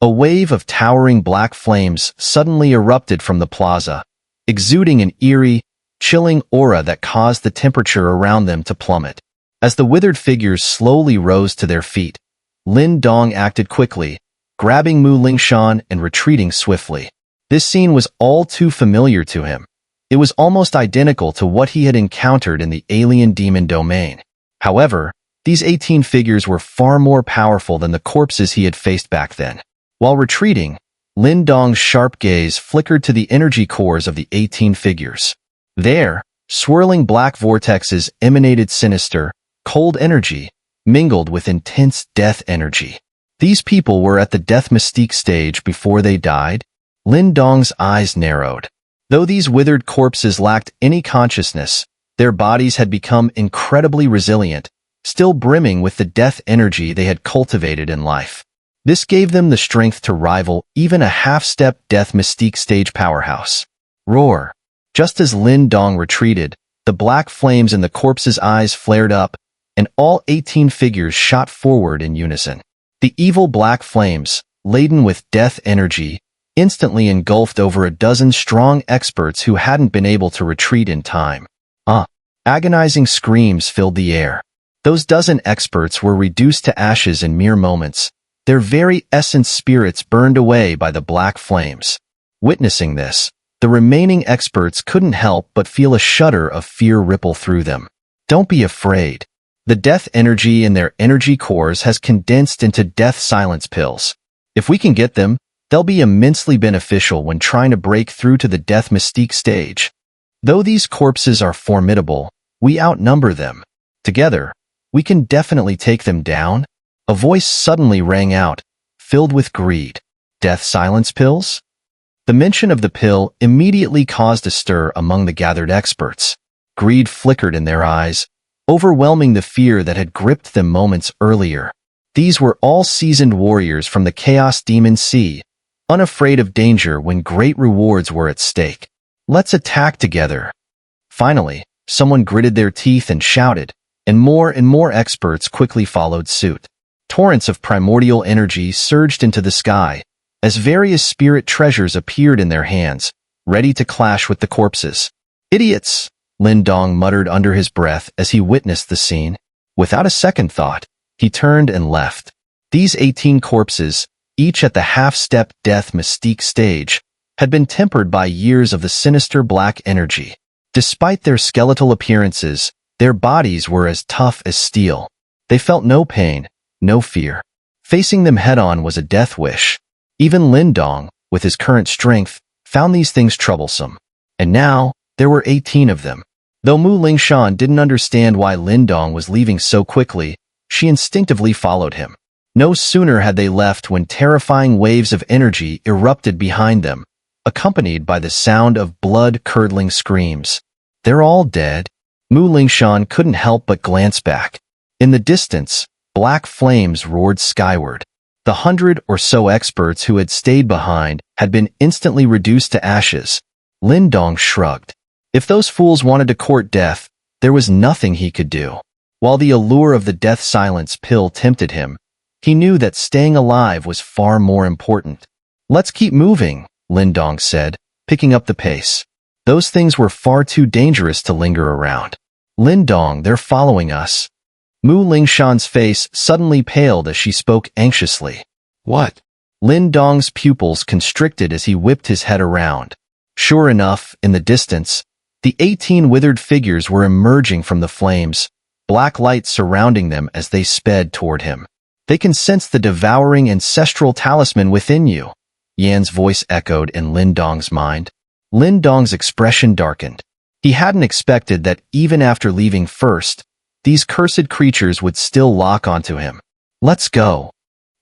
A wave of towering black flames suddenly erupted from the plaza, exuding an eerie, chilling aura that caused the temperature around them to plummet. As the withered figures slowly rose to their feet, Lin Dong acted quickly, grabbing Mu Lingshan and retreating swiftly. This scene was all too familiar to him. It was almost identical to what he had encountered in the alien demon domain. However, these 18 figures were far more powerful than the corpses he had faced back then. While retreating, Lin Dong's sharp gaze flickered to the energy cores of the 18 figures. There, swirling black vortexes emanated sinister, cold energy, mingled with intense death energy. These people were at the death mystique stage before they died. Lin Dong's eyes narrowed. Though these withered corpses lacked any consciousness, their bodies had become incredibly resilient, still brimming with the death energy they had cultivated in life. This gave them the strength to rival even a half-step death mystique stage powerhouse. Roar! Just as Lin Dong retreated, the black flames in the corpse's eyes flared up, and all 18 figures shot forward in unison. The evil black flames, laden with death energy, instantly engulfed over a dozen strong experts who hadn't been able to retreat in time. Agonizing screams filled the air. Those dozen experts were reduced to ashes in mere moments, their very essence spirits burned away by the black flames. Witnessing this, the remaining experts couldn't help but feel a shudder of fear ripple through them. Don't be afraid. The death energy in their energy cores has condensed into death silence pills. If we can get them, they'll be immensely beneficial when trying to break through to the death mystique stage. Though these corpses are formidable, we outnumber them. Together, we can definitely take them down. A voice suddenly rang out, filled with greed. Death silence pills? The mention of the pill immediately caused a stir among the gathered experts. Greed flickered in their eyes, overwhelming the fear that had gripped them moments earlier. These were all seasoned warriors from the Chaos Demon Sea, unafraid of danger when great rewards were at stake. Let's attack together. Finally, someone gritted their teeth and shouted, and more experts quickly followed suit. Torrents of primordial energy surged into the sky, as various spirit treasures appeared in their hands, ready to clash with the corpses. Idiots! Lin Dong muttered under his breath as he witnessed the scene. Without a second thought, he turned and left. These 18 corpses, each at the half-step death mystique stage, had been tempered by years of the sinister black energy. Despite their skeletal appearances, their bodies were as tough as steel. They felt no pain, no fear. Facing them head-on was a death wish. Even Lin Dong, with his current strength, found these things troublesome. And now, there were 18 of them. Though Mu Lingshan didn't understand why Lin Dong was leaving so quickly, she instinctively followed him. No sooner had they left when terrifying waves of energy erupted behind them, accompanied by the sound of blood-curdling screams. They're all dead. Mu Lingshan couldn't help but glance back. In the distance, black flames roared skyward. The 100 or so experts who had stayed behind had been instantly reduced to ashes. Lin Dong shrugged. If those fools wanted to court death, there was nothing he could do. While the allure of the death silence pill tempted him, he knew that staying alive was far more important. Let's keep moving, Lin Dong said, picking up the pace. Those things were far too dangerous to linger around. Lin Dong, they're following us. Mu Lingshan's face suddenly paled as she spoke anxiously. What? Lin Dong's pupils constricted as he whipped his head around. Sure enough, in the distance, the 18 withered figures were emerging from the flames, black light surrounding them as they sped toward him. They can sense the devouring ancestral talisman within you, Yan's voice echoed in Lin Dong's mind. Lin Dong's expression darkened. He hadn't expected that even after leaving first, these cursed creatures would still lock onto him. Let's go.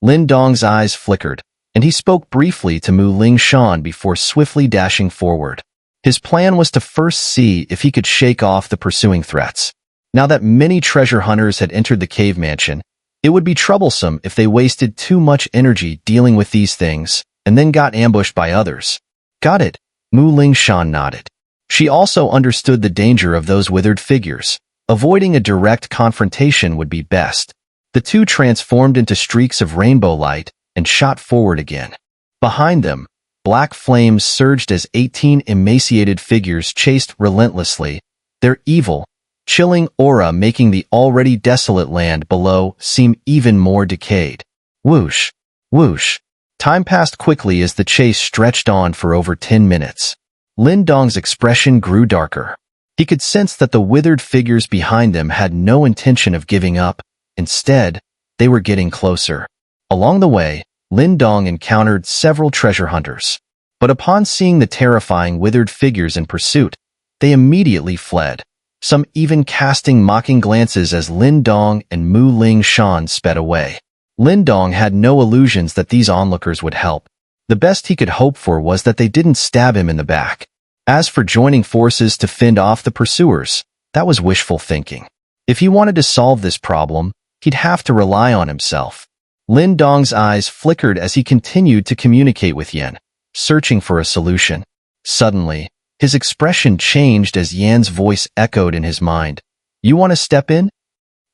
Lin Dong's eyes flickered, and he spoke briefly to Mu Lingshan before swiftly dashing forward. His plan was to first see if he could shake off the pursuing threats. Now that many treasure hunters had entered the cave mansion, it would be troublesome if they wasted too much energy dealing with these things and then got ambushed by others. Got it, Mu Lingshan nodded. She also understood the danger of those withered figures. Avoiding a direct confrontation would be best. The two transformed into streaks of rainbow light, and shot forward again. Behind them, black flames surged as 18 emaciated figures chased relentlessly, their evil, chilling aura making the already desolate land below seem even more decayed. Whoosh, whoosh. Time passed quickly as the chase stretched on for over 10 minutes. Lin Dong's expression grew darker. He could sense that the withered figures behind them had no intention of giving up. Instead, they were getting closer. Along the way, Lin Dong encountered several treasure hunters. But upon seeing the terrifying withered figures in pursuit, they immediately fled, some even casting mocking glances as Lin Dong and Mu Ling Shan sped away. Lin Dong had no illusions that these onlookers would help. The best he could hope for was that they didn't stab him in the back. As for joining forces to fend off the pursuers, that was wishful thinking. If he wanted to solve this problem, he'd have to rely on himself. Lin Dong's eyes flickered as he continued to communicate with Yan, searching for a solution. Suddenly, his expression changed as Yan's voice echoed in his mind. "You want to step in?"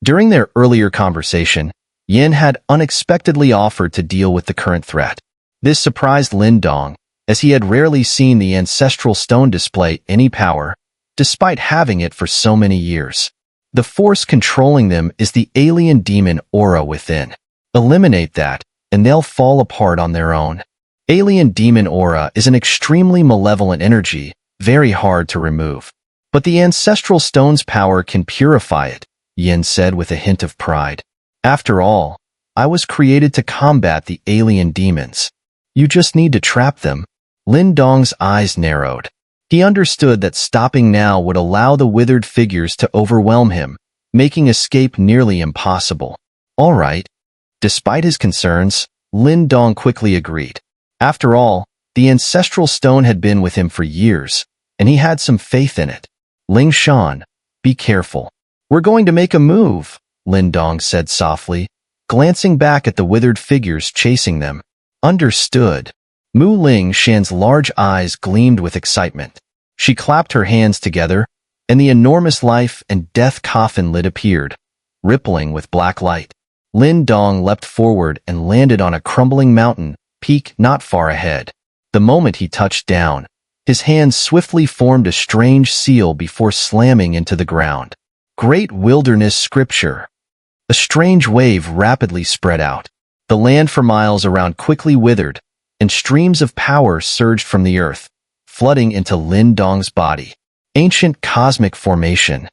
During their earlier conversation, Yan had unexpectedly offered to deal with the current threat. This surprised Lin Dong, as he had rarely seen the ancestral stone display any power, despite having it for so many years. The force controlling them is the alien demon aura within. Eliminate that, and they'll fall apart on their own. Alien demon aura is an extremely malevolent energy, very hard to remove. But the ancestral stone's power can purify it, Yin said with a hint of pride. After all, I was created to combat the alien demons. You just need to trap them. Lin Dong's eyes narrowed. He understood that stopping now would allow the withered figures to overwhelm him, making escape nearly impossible. All right. Despite his concerns, Lin Dong quickly agreed. After all, the ancestral stone had been with him for years, and he had some faith in it. Ling Shan, be careful. We're going to make a move, Lin Dong said softly, glancing back at the withered figures chasing them. Understood. Mu Ling Shan's large eyes gleamed with excitement. She clapped her hands together, and the enormous life and death coffin lid appeared, rippling with black light. Lin Dong leapt forward and landed on a crumbling mountain peak not far ahead. The moment he touched down, his hands swiftly formed a strange seal before slamming into the ground. Great wilderness scripture. A strange wave rapidly spread out. The land for miles around quickly withered, and streams of power surged from the earth, flooding into Lin Dong's body. Ancient cosmic formation.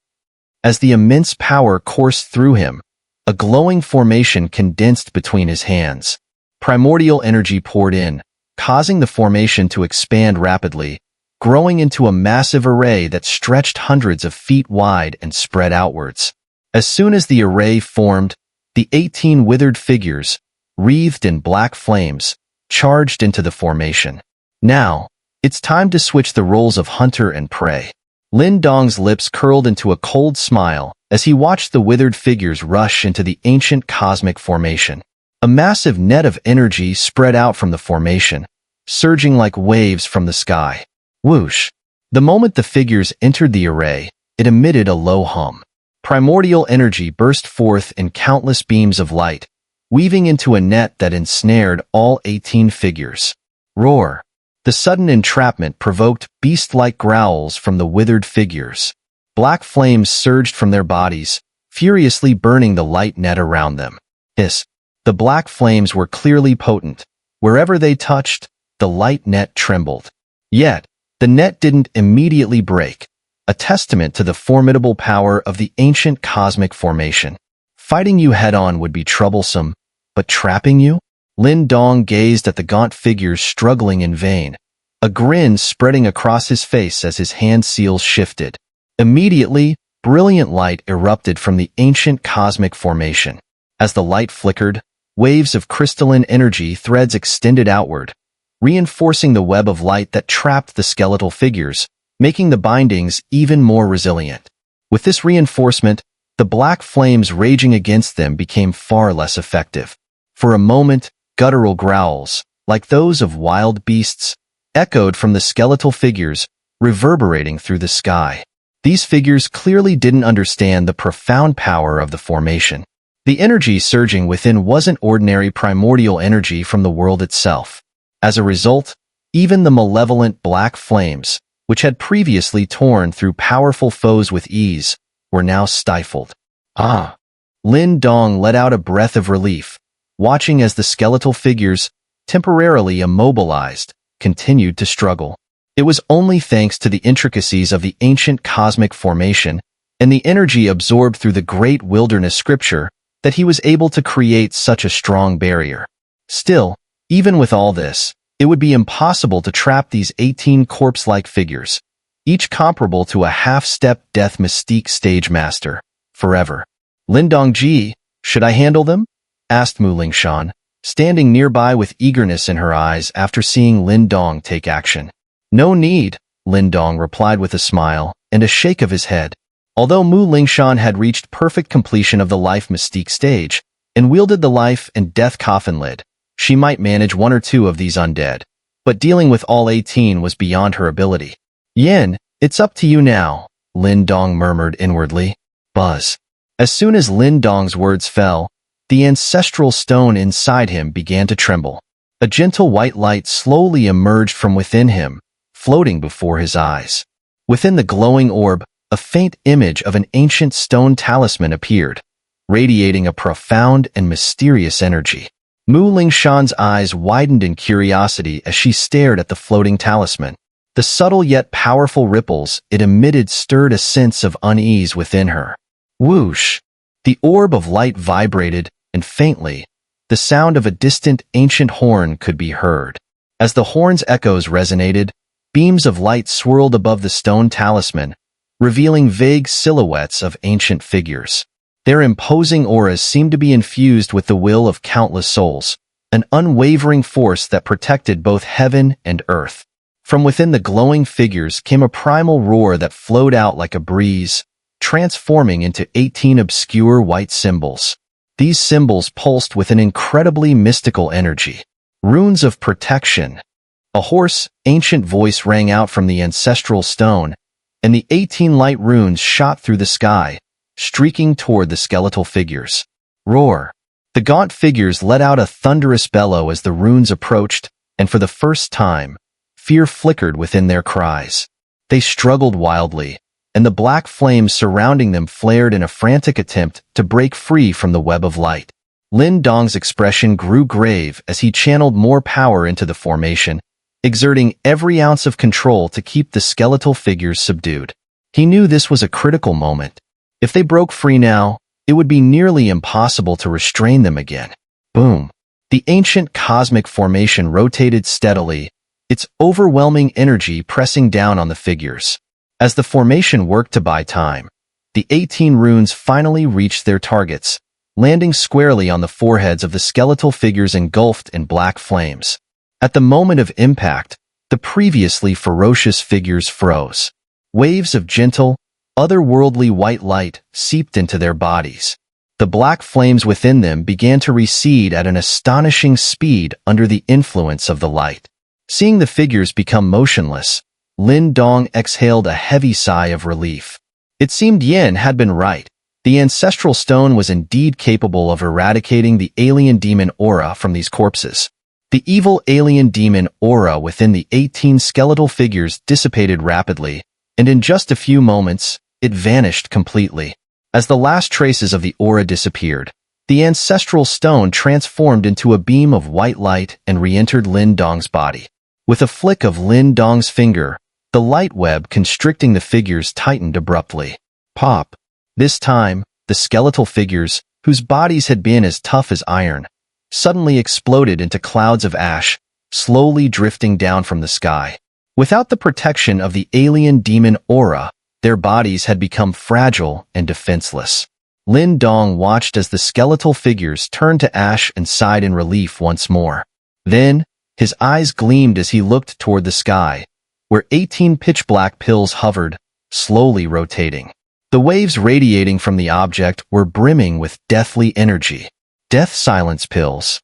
As the immense power coursed through him, a glowing formation condensed between his hands. Primordial energy poured in, causing the formation to expand rapidly, growing into a massive array that stretched hundreds of feet wide and spread outwards. As soon as the array formed, the 18 withered figures, wreathed in black flames, charged into the formation. Now, it's time to switch the roles of hunter and prey. Lin Dong's lips curled into a cold smile as he watched the withered figures rush into the ancient cosmic formation. A massive net of energy spread out from the formation, surging like waves from the sky. Whoosh! The moment the figures entered the array, it emitted a low hum. Primordial energy burst forth in countless beams of light, weaving into a net that ensnared all 18 figures. Roar! The sudden entrapment provoked beast-like growls from the withered figures. Black flames surged from their bodies, furiously burning the light net around them. Hiss! The black flames were clearly potent. Wherever they touched, the light net trembled. Yet, the net didn't immediately break, a testament to the formidable power of the ancient cosmic formation. Fighting you head-on would be troublesome, but trapping you? Lin Dong gazed at the gaunt figures struggling in vain, a grin spreading across his face as his hand seals shifted. Immediately, brilliant light erupted from the ancient cosmic formation. As the light flickered, waves of crystalline energy threads extended outward, reinforcing the web of light that trapped the skeletal figures, making the bindings even more resilient. With this reinforcement, the black flames raging against them became far less effective. For a moment, guttural growls, like those of wild beasts, echoed from the skeletal figures, reverberating through the sky. These figures clearly didn't understand the profound power of the formation. The energy surging within wasn't ordinary primordial energy from the world itself. As a result, even the malevolent black flames, which had previously torn through powerful foes with ease, were now stifled. Ah! Lin Dong let out a breath of relief, watching as the skeletal figures, temporarily immobilized, continued to struggle. It was only thanks to the intricacies of the ancient cosmic formation and the energy absorbed through the great wilderness scripture that he was able to create such a strong barrier. Still, even with all this, it would be impossible to trap these 18 corpse-like figures, each comparable to a half-step death mystique stage master, forever. Lin Dongji, should I handle them? Asked Mu Lingshan, standing nearby with eagerness in her eyes after seeing Lin Dong take action. No need, Lin Dong replied with a smile and a shake of his head. Although Mu Lingshan had reached perfect completion of the life mystique stage and wielded the life and death coffin lid, she might manage one or two of these undead, but dealing with all 18 was beyond her ability. Yin, it's up to you now, Lin Dong murmured inwardly. Buzz. As soon as Lin Dong's words fell, the ancestral stone inside him began to tremble. A gentle white light slowly emerged from within him, floating before his eyes. Within the glowing orb, a faint image of an ancient stone talisman appeared, radiating a profound and mysterious energy. Mu Lingshan's eyes widened in curiosity as she stared at the floating talisman. The subtle yet powerful ripples it emitted stirred a sense of unease within her. Whoosh! The orb of light vibrated, and faintly, the sound of a distant ancient horn could be heard. As the horn's echoes resonated, beams of light swirled above the stone talisman, revealing vague silhouettes of ancient figures. Their imposing auras seemed to be infused with the will of countless souls, an unwavering force that protected both heaven and earth. From within the glowing figures came a primal roar that flowed out like a breeze, transforming into 18 obscure white symbols. These symbols pulsed with an incredibly mystical energy. Runes of protection. A hoarse, ancient voice rang out from the ancestral stone, and the 18 light runes shot through the sky, streaking toward the skeletal figures. Roar! The gaunt figures let out a thunderous bellow as the runes approached, and for the first time, fear flickered within their cries. They struggled wildly, and the black flames surrounding them flared in a frantic attempt to break free from the web of light. Lin Dong's expression grew grave as he channeled more power into the formation, exerting every ounce of control to keep the skeletal figures subdued. He knew this was a critical moment. If they broke free now, it would be nearly impossible to restrain them again. Boom! The ancient cosmic formation rotated steadily, its overwhelming energy pressing down on the figures. As the formation worked to buy time, the 18 runes finally reached their targets, landing squarely on the foreheads of the skeletal figures engulfed in black flames. At the moment of impact, the previously ferocious figures froze. Waves of gentle, otherworldly white light seeped into their bodies. The black flames within them began to recede at an astonishing speed under the influence of the light. Seeing the figures become motionless, Lin Dong exhaled a heavy sigh of relief. It seemed Yin had been right. The ancestral stone was indeed capable of eradicating the alien demon aura from these corpses. The evil alien demon aura within the 18 skeletal figures dissipated rapidly, and in just a few moments, it vanished completely. As the last traces of the aura disappeared, the ancestral stone transformed into a beam of white light and re-entered Lin Dong's body. With a flick of Lin Dong's finger, the light web constricting the figures tightened abruptly. Pop! This time, the skeletal figures, whose bodies had been as tough as iron, suddenly exploded into clouds of ash, slowly drifting down from the sky. Without the protection of the alien demon aura, their bodies had become fragile and defenseless. Lin Dong watched as the skeletal figures turned to ash and sighed in relief once more. Then, his eyes gleamed as he looked toward the sky, where 18 pitch-black pills hovered, slowly rotating. The waves radiating from the object were brimming with deathly energy. Death silence pills.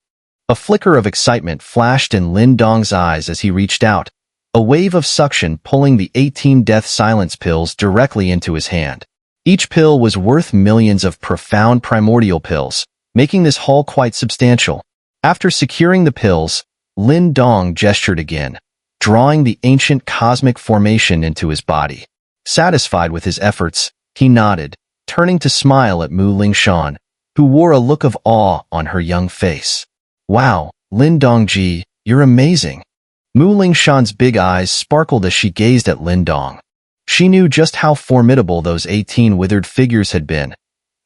A flicker of excitement flashed in Lin Dong's eyes as he reached out, a wave of suction pulling the 18 death silence pills directly into his hand. Each pill was worth millions of profound primordial pills, making this haul quite substantial. After securing the pills, Lin Dong gestured again, drawing the ancient cosmic formation into his body. Satisfied with his efforts, he nodded, turning to smile at Mu Lingshan, who wore a look of awe on her young face. Wow, Lin Dongji, you're amazing. Mu Lingshan's big eyes sparkled as she gazed at Lin Dong. She knew just how formidable those 18 withered figures had been.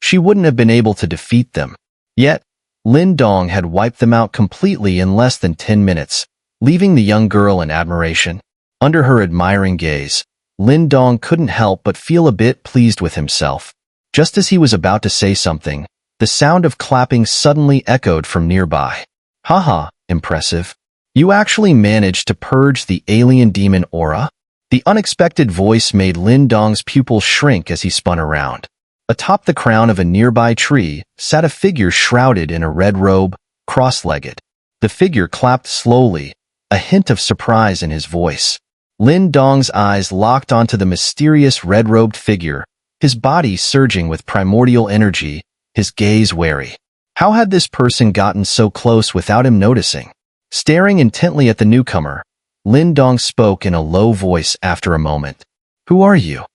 She wouldn't have been able to defeat them. Yet, Lin Dong had wiped them out completely in less than 10 minutes, leaving the young girl in admiration. Under her admiring gaze, Lin Dong couldn't help but feel a bit pleased with himself. Just as he was about to say something, the sound of clapping suddenly echoed from nearby. Haha, impressive. You actually managed to purge the alien demon aura? The unexpected voice made Lin Dong's pupils shrink as he spun around. Atop the crown of a nearby tree sat a figure shrouded in a red robe, cross-legged. The figure clapped slowly, a hint of surprise in his voice. Lin Dong's eyes locked onto the mysterious red-robed figure, his body surging with primordial energy, his gaze wary. How had this person gotten so close without him noticing? Staring intently at the newcomer, Lin Dong spoke in a low voice after a moment. Who are you?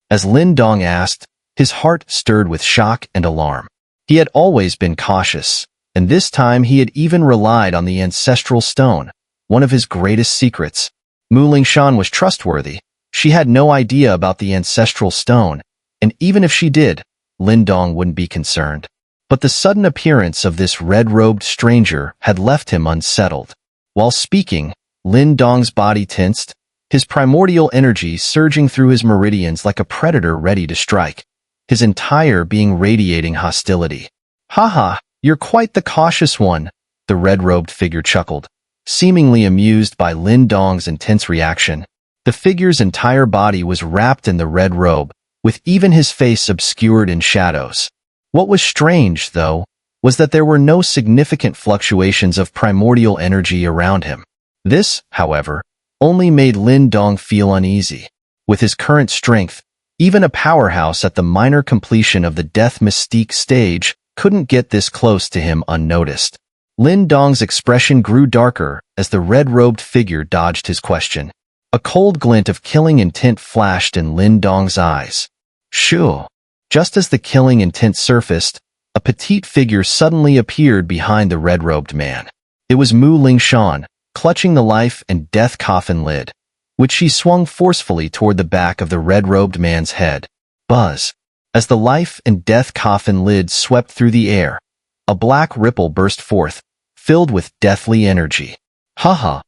As Lin Dong asked, his heart stirred with shock and alarm. He had always been cautious, and this time he had even relied on the ancestral stone, one of his greatest secrets. Mu Lingshan was trustworthy. She had no idea about the ancestral stone, and even if she did, Lin Dong wouldn't be concerned. But the sudden appearance of this red-robed stranger had left him unsettled. While speaking, Lin Dong's body tensed, his primordial energy surging through his meridians like a predator ready to strike, his entire being radiating hostility. Haha, you're quite the cautious one, the red-robed figure chuckled, seemingly amused by Lin Dong's intense reaction. The figure's entire body was wrapped in the red robe, with even his face obscured in shadows. What was strange, though, was that there were no significant fluctuations of primordial energy around him. This, however, only made Lin Dong feel uneasy. With his current strength, even a powerhouse at the minor completion of the Death Mystique stage couldn't get this close to him unnoticed. Lin Dong's expression grew darker as the red-robed figure dodged his question. A cold glint of killing intent flashed in Lin Dong's eyes. Shoo! Just as the killing intent surfaced, a petite figure suddenly appeared behind the red-robed man. It was Mu Lingshan, clutching the life and death coffin lid, which she swung forcefully toward the back of the red-robed man's head. Buzz! As the life and death coffin lid swept through the air, a black ripple burst forth, filled with deathly energy. Haha!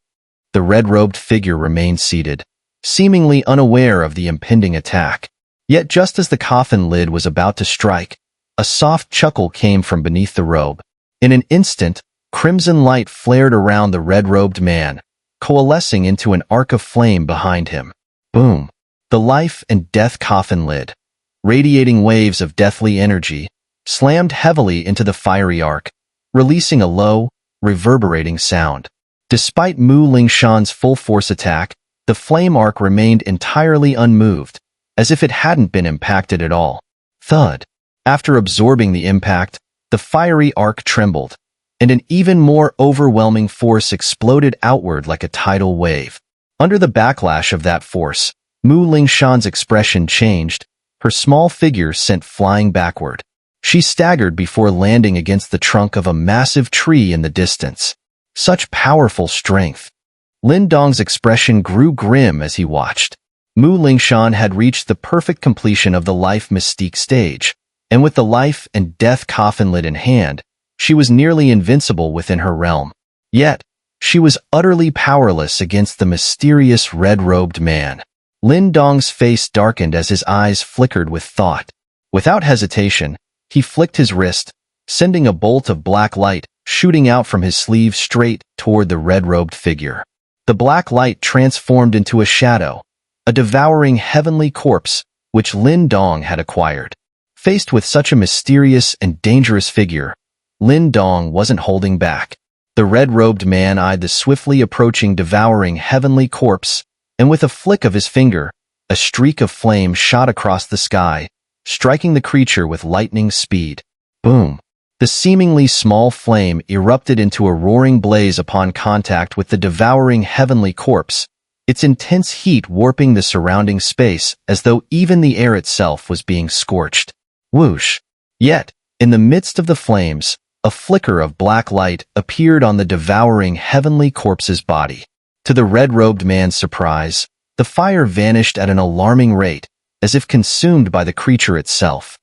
The red-robed figure remained seated, seemingly unaware of the impending attack. Yet just as the coffin lid was about to strike, a soft chuckle came from beneath the robe. In an instant, crimson light flared around the red-robed man, coalescing into an arc of flame behind him. Boom! The life and death coffin lid, radiating waves of deathly energy, slammed heavily into the fiery arc, releasing a low, reverberating sound. Despite Mu Lingshan's full-force attack, the flame arc remained entirely unmoved, as if it hadn't been impacted at all. Thud! After absorbing the impact, the fiery arc trembled, and an even more overwhelming force exploded outward like a tidal wave. Under the backlash of that force, Mu Lingshan's expression changed, her small figure sent flying backward. She staggered before landing against the trunk of a massive tree in the distance. Such powerful strength! Lin Dong's expression grew grim as he watched. Mu Lingshan had reached the perfect completion of the Life Mystique stage, and with the life and death coffin lid in hand, she was nearly invincible within her realm. Yet, she was utterly powerless against the mysterious red-robed man. Lin Dong's face darkened as his eyes flickered with thought. Without hesitation, he flicked his wrist, sending a bolt of black light shooting out from his sleeve straight toward the red-robed figure. The black light transformed into a shadow, a devouring heavenly corpse, which Lin Dong had acquired. Faced with such a mysterious and dangerous figure, Lin Dong wasn't holding back. The red-robed man eyed the swiftly approaching devouring heavenly corpse, and with a flick of his finger, a streak of flame shot across the sky, striking the creature with lightning speed. Boom! The seemingly small flame erupted into a roaring blaze upon contact with the devouring heavenly corpse, its intense heat warping the surrounding space as though even the air itself was being scorched. Whoosh! Yet, in the midst of the flames, a flicker of black light appeared on the devouring heavenly corpse's body. To the red-robed man's surprise, the fire vanished at an alarming rate, as if consumed by the creature itself.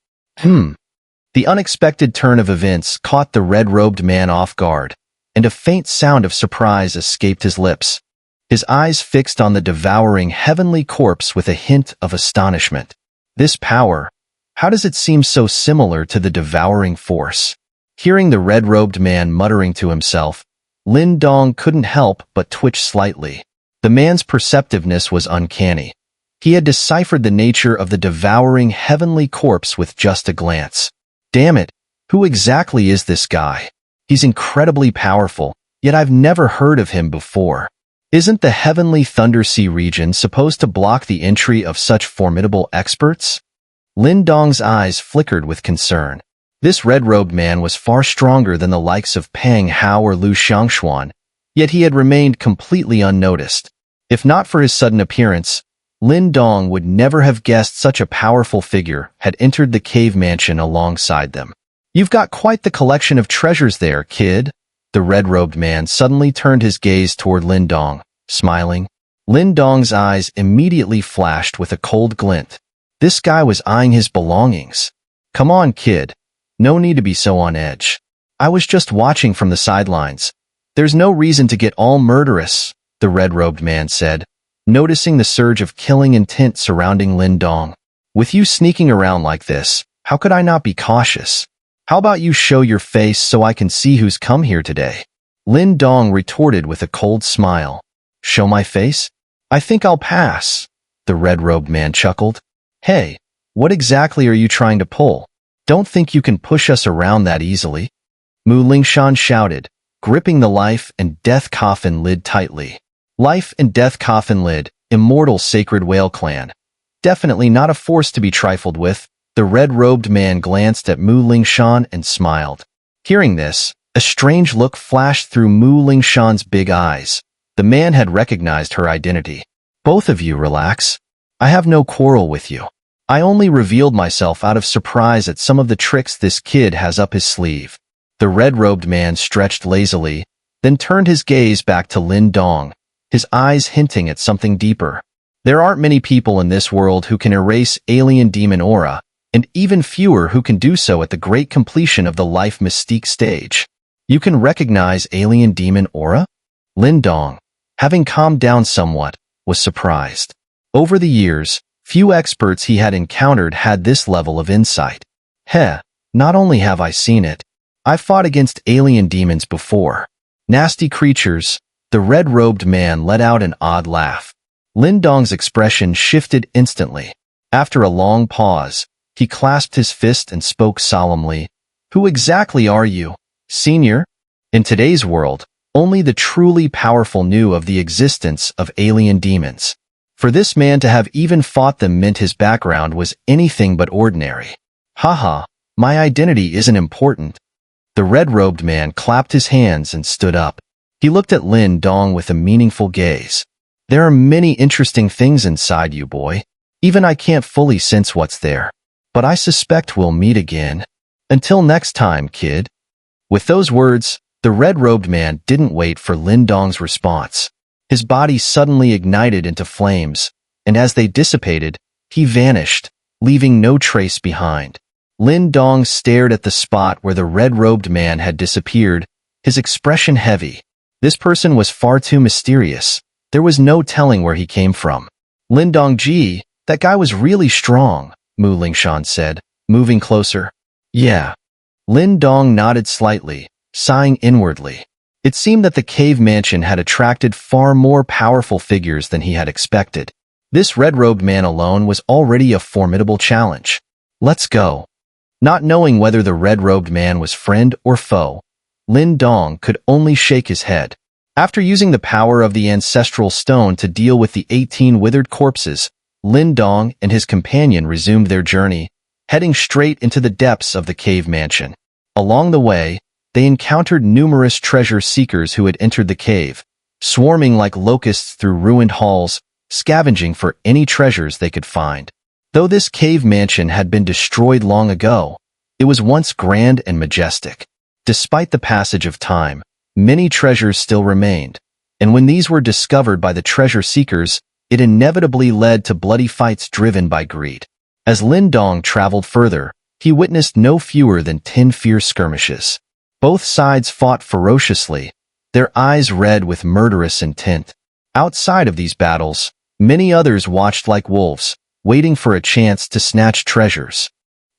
The unexpected turn of events caught the red-robed man off guard, and a faint sound of surprise escaped his lips. His eyes fixed on the devouring heavenly corpse with a hint of astonishment. This power, how does it seem so similar to the devouring force? Hearing the red-robed man muttering to himself, Lin Dong couldn't help but twitch slightly. The man's perceptiveness was uncanny. He had deciphered the nature of the devouring heavenly corpse with just a glance. Damn it, who exactly is this guy? He's incredibly powerful, yet I've never heard of him before. Isn't the heavenly Thundersea region supposed to block the entry of such formidable experts? Lin Dong's eyes flickered with concern. This red-robed man was far stronger than the likes of Pang Hao or Lu Xiangshuan, yet he had remained completely unnoticed. If not for his sudden appearance, Lin Dong would never have guessed such a powerful figure had entered the cave mansion alongside them. You've got quite the collection of treasures there, kid. The red-robed man suddenly turned his gaze toward Lin Dong, smiling. Lin Dong's eyes immediately flashed with a cold glint. This guy was eyeing his belongings. Come on, kid. No need to be so on edge. I was just watching from the sidelines. There's no reason to get all murderous, the red-robed man said, noticing the surge of killing intent surrounding Lin Dong. With you sneaking around like this, how could I not be cautious? How about you show your face so I can see who's come here today? Lin Dong retorted with a cold smile. Show my face? I think I'll pass, the red-robed man chuckled. Hey, what exactly are you trying to pull? Don't think you can push us around that easily. Mu Lingshan shouted, gripping the life and death coffin lid tightly. Life and death coffin lid, immortal sacred whale clan. Definitely not a force to be trifled with. The red-robed man glanced at Mu Lingshan and smiled. Hearing this, a strange look flashed through Mu Lingshan's big eyes. The man had recognized her identity. Both of you relax. I have no quarrel with you. I only revealed myself out of surprise at some of the tricks this kid has up his sleeve. The red-robed man stretched lazily, then turned his gaze back to Lin Dong, his eyes hinting at something deeper. There aren't many people in this world who can erase alien demon aura, and even fewer who can do so at the great completion of the life mystique stage. You can recognize alien demon aura? Lin Dong, having calmed down somewhat, was surprised. Over the years, few experts he had encountered had this level of insight. Not only have I seen it, I've fought against alien demons before. Nasty creatures. The red-robed man let out an odd laugh. Lin Dong's expression shifted instantly. After a long pause, he clasped his fist and spoke solemnly. Who exactly are you, senior? In today's world, only the truly powerful knew of the existence of alien demons. For this man to have even fought them meant his background was anything but ordinary. Haha, my identity isn't important. The red-robed man clapped his hands and stood up. He looked at Lin Dong with a meaningful gaze. There are many interesting things inside you, boy. Even I can't fully sense what's there. But I suspect we'll meet again. Until next time, kid. With those words, the red-robed man didn't wait for Lin Dong's response. His body suddenly ignited into flames, and as they dissipated, he vanished, leaving no trace behind. Lin Dong stared at the spot where the red-robed man had disappeared, his expression heavy. This person was far too mysterious. There was no telling where he came from. Lin Dong-ji, that guy was really strong, Mu Lingshan said, moving closer. Yeah. Lin Dong nodded slightly, sighing inwardly. It seemed that the cave mansion had attracted far more powerful figures than he had expected. This red-robed man alone was already a formidable challenge. Let's go. Not knowing whether the red-robed man was friend or foe, Lin Dong could only shake his head. After using the power of the ancestral stone to deal with the 18 withered corpses, Lin Dong and his companion resumed their journey, heading straight into the depths of the cave mansion. Along the way, they encountered numerous treasure seekers who had entered the cave, swarming like locusts through ruined halls, scavenging for any treasures they could find. Though this cave mansion had been destroyed long ago, it was once grand and majestic. Despite the passage of time, many treasures still remained, and when these were discovered by the treasure seekers, it inevitably led to bloody fights driven by greed. As Lin Dong traveled further, he witnessed no fewer than 10 fierce skirmishes. Both sides fought ferociously, their eyes red with murderous intent. Outside of these battles, many others watched like wolves, waiting for a chance to snatch treasures.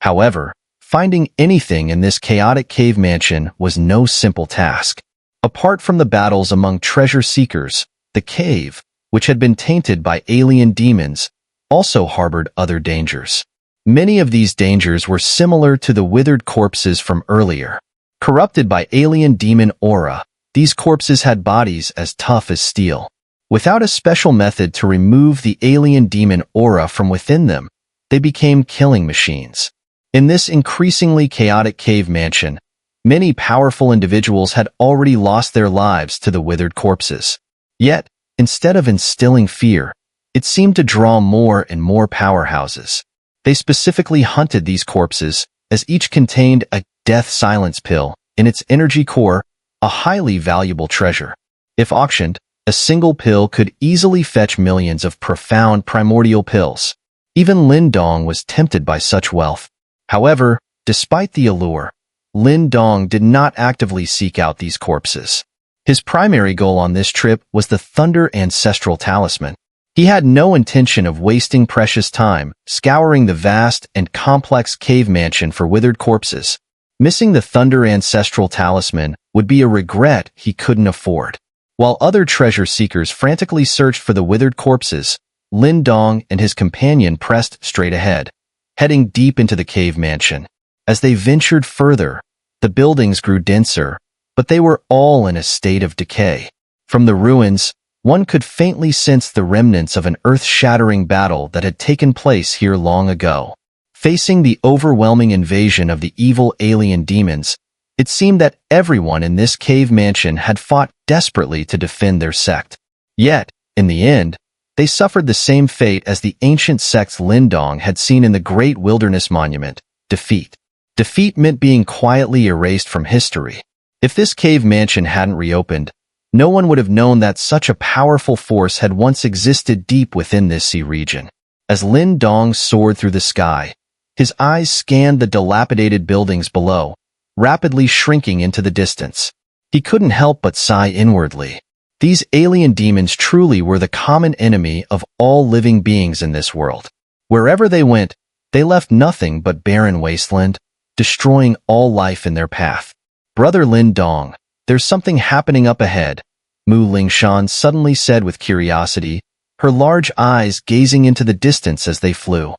However, finding anything in this chaotic cave mansion was no simple task. Apart from the battles among treasure seekers, the cave, which had been tainted by alien demons, also harbored other dangers. Many of these dangers were similar to the withered corpses from earlier. Corrupted by alien demon aura, these corpses had bodies as tough as steel. Without a special method to remove the alien demon aura from within them, they became killing machines. In this increasingly chaotic cave mansion, many powerful individuals had already lost their lives to the withered corpses. Yet, instead of instilling fear, it seemed to draw more and more powerhouses. They specifically hunted these corpses, as each contained a death silence pill in its energy core, a highly valuable treasure. If auctioned, a single pill could easily fetch millions of profound primordial pills. Even Lin Dong was tempted by such wealth. However, despite the allure, Lin Dong did not actively seek out these corpses. His primary goal on this trip was the Thunder Ancestral Talisman. He had no intention of wasting precious time scouring the vast and complex cave mansion for withered corpses. Missing the Thunder Ancestral Talisman would be a regret he couldn't afford. While other treasure seekers frantically searched for the withered corpses, Lin Dong and his companion pressed straight ahead, heading deep into the cave mansion. As they ventured further, the buildings grew denser, but they were all in a state of decay. From the ruins, one could faintly sense the remnants of an earth-shattering battle that had taken place here long ago. Facing the overwhelming invasion of the evil alien demons, it seemed that everyone in this cave mansion had fought desperately to defend their sect. Yet, in the end, they suffered the same fate as the ancient sects Lin Dong had seen in the Great Wilderness Monument: defeat. Defeat meant being quietly erased from history. If this cave mansion hadn't reopened, no one would have known that such a powerful force had once existed deep within this sea region. As Lin Dong soared through the sky, his eyes scanned the dilapidated buildings below, rapidly shrinking into the distance. He couldn't help but sigh inwardly. These alien demons truly were the common enemy of all living beings in this world. Wherever they went, they left nothing but barren wasteland, destroying all life in their path. "Brother Lin Dong, there's something happening up ahead," Mu Lingshan suddenly said with curiosity, her large eyes gazing into the distance as they flew.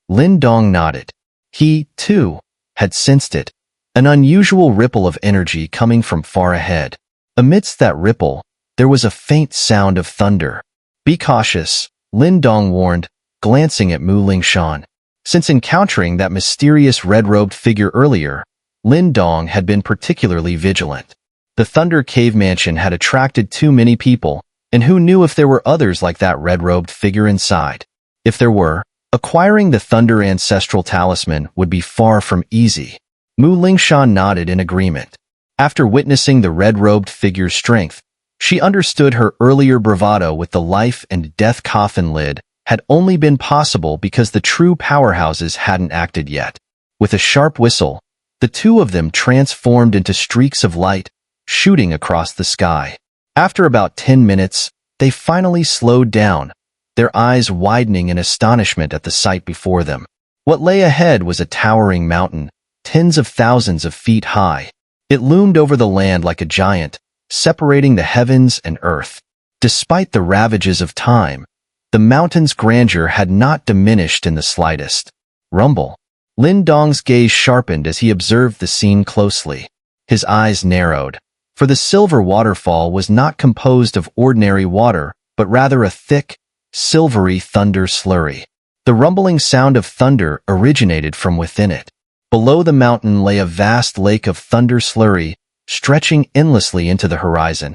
Lin Dong nodded. He, too, had sensed it, an unusual ripple of energy coming from far ahead. Amidst that ripple, there was a faint sound of thunder. "Be cautious," Lin Dong warned, glancing at Mu Lingshan. Since encountering that mysterious red-robed figure earlier, Lin Dong had been particularly vigilant. The Thunder Cave Mansion had attracted too many people, and who knew if there were others like that red-robed figure inside. If there were, acquiring the Thunder Ancestral Talisman would be far from easy. Mu Lingshan nodded in agreement. After witnessing the red-robed figure's strength, she understood her earlier bravado with the life and death coffin lid had only been possible because the true powerhouses hadn't acted yet. With a sharp whistle, the two of them transformed into streaks of light, shooting across the sky. After about 10 minutes, they finally slowed down, their eyes widening in astonishment at the sight before them. What lay ahead was a towering mountain, tens of thousands of feet high. It loomed over the land like a giant, separating the heavens and earth. Despite the ravages of time, the mountain's grandeur had not diminished in the slightest. Rumble. Lin Dong's gaze sharpened as he observed the scene closely. His eyes narrowed, for the silver waterfall was not composed of ordinary water, but rather a thick, silvery thunder slurry. The rumbling sound of thunder originated from within it. Below the mountain lay a vast lake of thunder slurry, stretching endlessly into the horizon.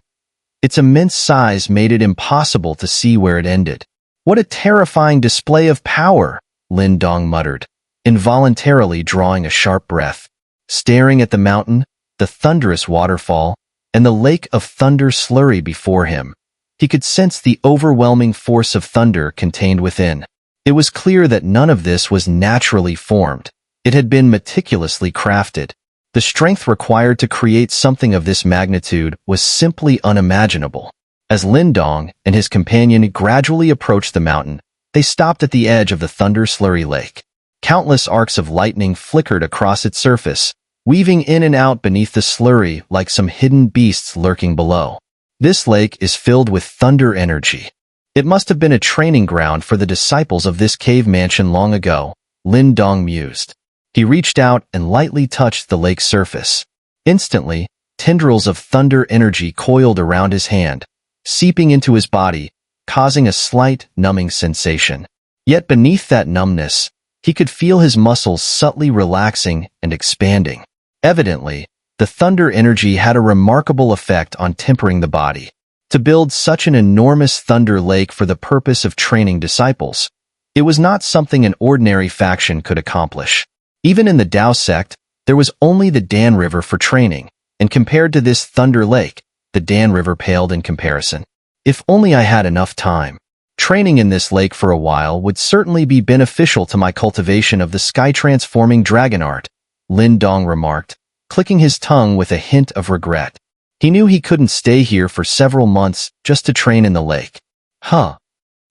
Its immense size made it impossible to see where it ended. "What a terrifying display of power," Lin Dong muttered, involuntarily drawing a sharp breath. Staring at the mountain, the thunderous waterfall, and the lake of thunder slurry before him, he could sense the overwhelming force of thunder contained within. It was clear that none of this was naturally formed. It had been meticulously crafted. The strength required to create something of this magnitude was simply unimaginable. As Lin Dong and his companion gradually approached the mountain, they stopped at the edge of the thunder slurry lake. Countless arcs of lightning flickered across its surface, weaving in and out beneath the slurry like some hidden beasts lurking below. "This lake is filled with thunder energy. It must have been a training ground for the disciples of this cave mansion long ago," Lin Dong mused. He reached out and lightly touched the lake's surface. Instantly, tendrils of thunder energy coiled around his hand, seeping into his body, causing a slight, numbing sensation. Yet beneath that numbness, he could feel his muscles subtly relaxing and expanding. Evidently, the thunder energy had a remarkable effect on tempering the body. To build such an enormous thunder lake for the purpose of training disciples, it was not something an ordinary faction could accomplish. Even in the Tao sect, there was only the Dan River for training, and compared to this thunder lake, the Dan River paled in comparison. "If only I had enough time. Training in this lake for a while would certainly be beneficial to my cultivation of the sky-transforming dragon art," Lin Dong remarked, clicking his tongue with a hint of regret. He knew he couldn't stay here for several months just to train in the lake.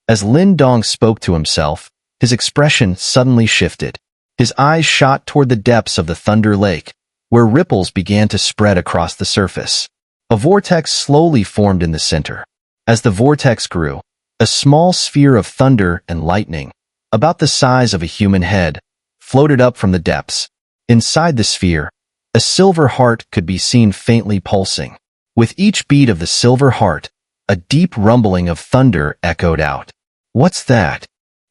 As Lin Dong spoke to himself, his expression suddenly shifted. His eyes shot toward the depths of the thunder lake, where ripples began to spread across the surface. A vortex slowly formed in the center. As the vortex grew, a small sphere of thunder and lightning, about the size of a human head, floated up from the depths. Inside the sphere, a silver heart could be seen faintly pulsing. With each beat of the silver heart, a deep rumbling of thunder echoed out. "What's that?"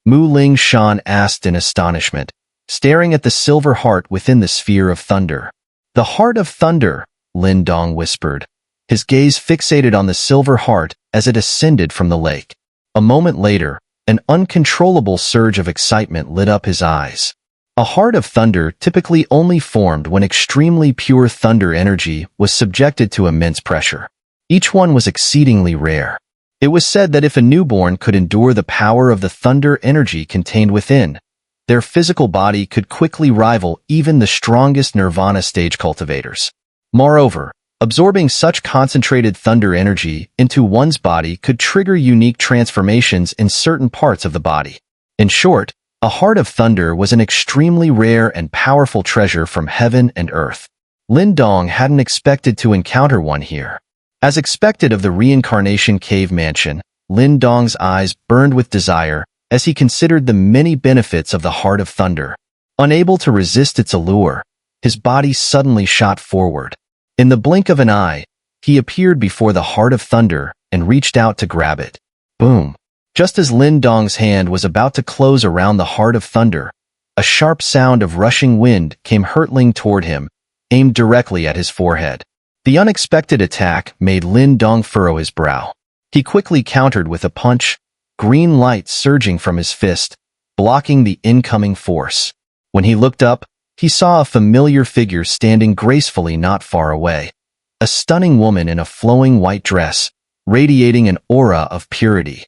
Mu Ling Shan asked in astonishment, staring at the silver heart within the sphere of thunder. "The heart of thunder," Lin Dong whispered, his gaze fixated on the silver heart as it ascended from the lake. A moment later, an uncontrollable surge of excitement lit up his eyes. A heart of thunder typically only formed when extremely pure thunder energy was subjected to immense pressure. Each one was exceedingly rare. It was said that if a newborn could endure the power of the thunder energy contained within, their physical body could quickly rival even the strongest nirvana stage cultivators. Moreover, absorbing such concentrated thunder energy into one's body could trigger unique transformations in certain parts of the body. In short, a heart of thunder was an extremely rare and powerful treasure from heaven and earth. Lin Dong hadn't expected to encounter one here. As expected of the reincarnation cave mansion, Lin Dong's eyes burned with desire as he considered the many benefits of the heart of thunder. Unable to resist its allure, his body suddenly shot forward. In the blink of an eye, he appeared before the heart of thunder and reached out to grab it. Boom! Just as Lin Dong's hand was about to close around the heart of thunder, a sharp sound of rushing wind came hurtling toward him, aimed directly at his forehead. The unexpected attack made Lin Dong furrow his brow. He quickly countered with a punch, green light surging from his fist, blocking the incoming force. When he looked up, he saw a familiar figure standing gracefully not far away. A stunning woman in a flowing white dress, radiating an aura of purity.